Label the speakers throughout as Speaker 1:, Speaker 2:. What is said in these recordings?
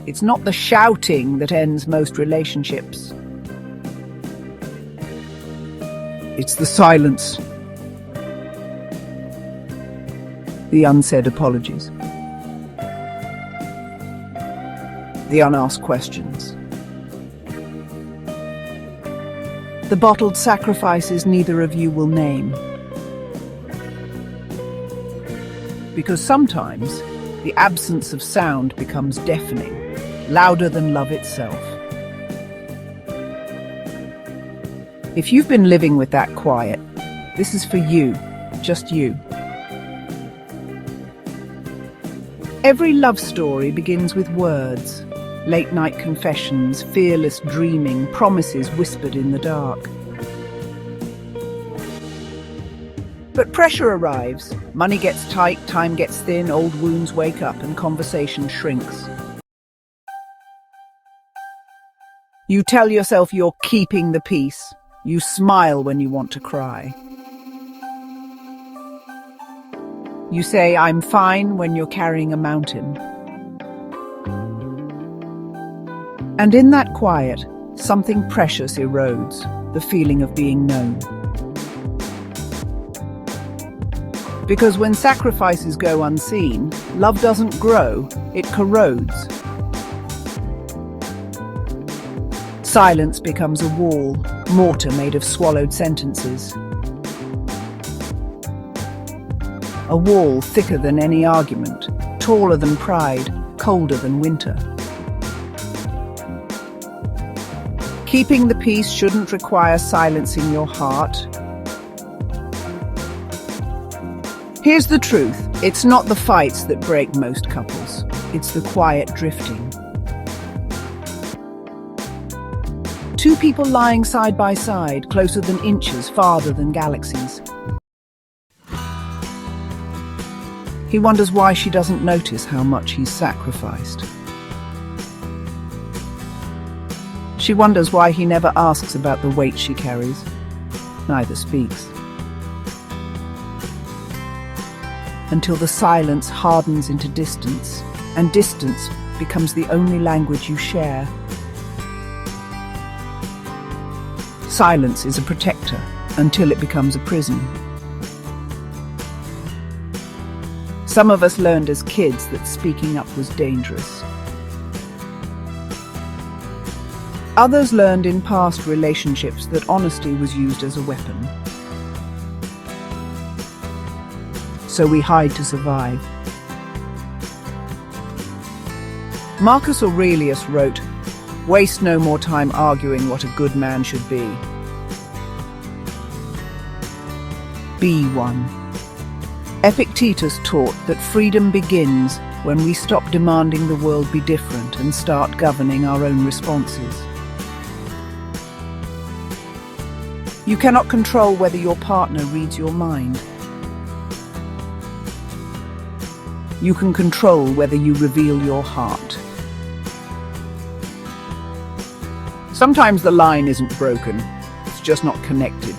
Speaker 1: It's not the shouting that ends most relationships. It's the silence. The unsaid apologies. The unasked questions. The bottled sacrifices neither of you will name. Because sometimes the absence of sound becomes deafening, louder than love itself. If you've been living with that quiet, this is for you, just you. Every love story begins with words, late-night confessions, fearless dreaming, promises whispered in the dark. But pressure arrives, money gets tight, time gets thin, old wounds wake up and conversation shrinks. You tell yourself you're keeping the peace. You smile when you want to cry. You say, "I'm fine," when you're carrying a mountain. And in that quiet, something precious erodes, the feeling of being known. Because when sacrifices go unseen, love doesn't grow, it corrodes. Silence becomes a wall, mortar made of swallowed sentences. A wall thicker than any argument, taller than pride, colder than winter. Keeping the peace shouldn't require silencing your heart. Here's the truth, it's not the fights that break most couples, it's the quiet drifting. Two people lying side by side, closer than inches, farther than galaxies. He wonders why she doesn't notice how much he's sacrificed. She wonders why he never asks about the weight she carries. Neither speaks. Until the silence hardens into distance, and distance becomes the only language you share. Silence is a protector until it becomes a prison. Some of us learned as kids that speaking up was dangerous. Others learned in past relationships that honesty was used as a weapon. So we hide to survive. Marcus Aurelius wrote, "Waste no more time arguing what a good man should be. Be one." Epictetus taught that freedom begins when we stop demanding the world be different and start governing our own responses. You cannot control whether your partner reads your mind. You can control whether you reveal your heart. Sometimes the line isn't broken, it's just not connected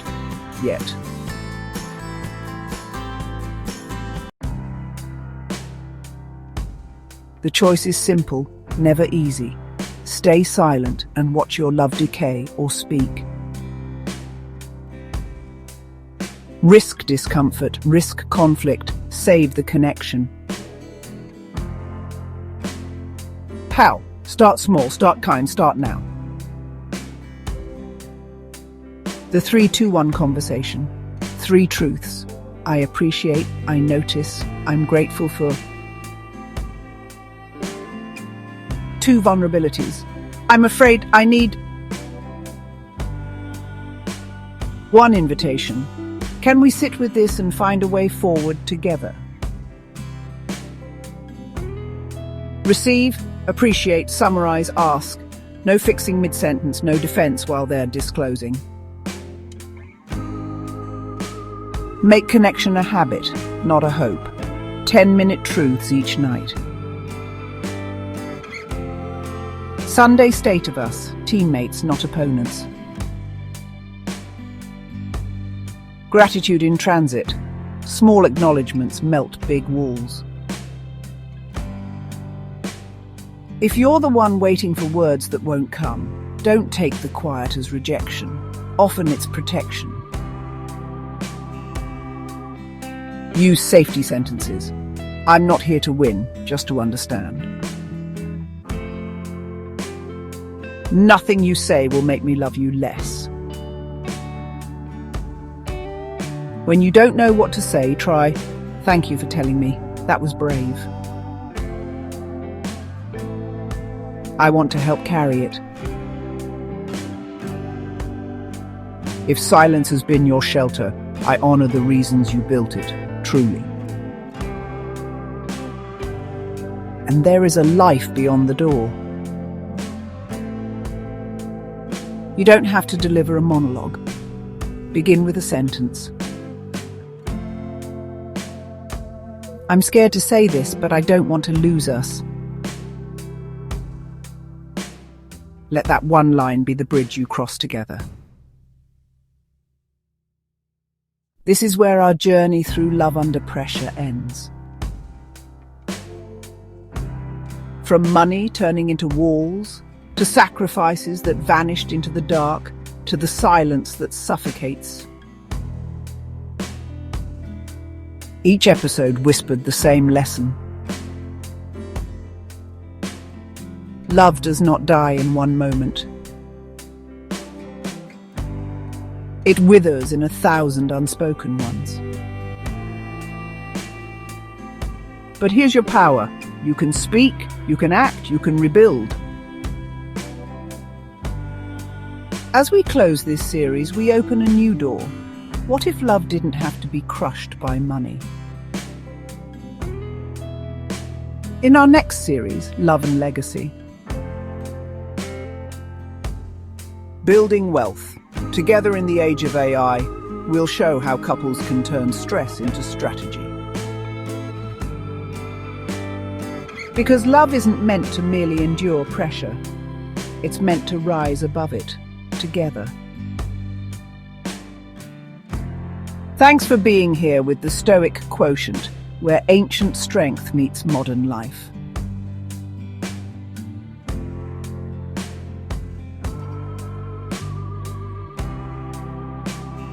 Speaker 1: yet. The choice is simple, never easy. Stay silent and watch your love decay or speak. Risk discomfort, risk conflict, save the connection. How? Start small, start kind, start now. The 3-2-1 conversation. 3 truths. I appreciate, I notice, I'm grateful for. 2 vulnerabilities. I'm afraid, I need. 1 invitation. Can we sit with this and find a way forward together? Receive, appreciate, summarize, ask. No fixing mid-sentence, no defense while they're disclosing. Make connection a habit, not a hope. 10-minute truths each night. Sunday state of us, teammates, not opponents. Gratitude in transit. Small acknowledgements melt big walls. If you're the one waiting for words that won't come, don't take the quiet as rejection. Often it's protection. Use safety sentences. I'm not here to win, just to understand. Nothing you say will make me love you less. When you don't know what to say, try, "Thank you for telling me. That was brave. I want to help carry it." If silence has been your shelter, I honor the reasons you built it, truly. And there is a life beyond the door. You don't have to deliver a monologue. Begin with a sentence. I'm scared to say this, but I don't want to lose us. Let that one line be the bridge you cross together. This is where our journey through love under pressure ends. From money turning into walls, to sacrifices that vanished into the dark, to the silence that suffocates. Each episode whispered the same lesson. Love does not die in one moment. It withers in 1,000 unspoken ones. But here's your power. You can speak, you can act, you can rebuild. As we close this series, we open a new door. What if love didn't have to be crushed by money? In our next series, Love and Legacy. Building wealth. Together in the age of AI, we'll show how couples can turn stress into strategy. Because love isn't meant to merely endure pressure. It's meant to rise above it, together. Thanks for being here with the Stoic Quotient, where ancient strength meets modern life.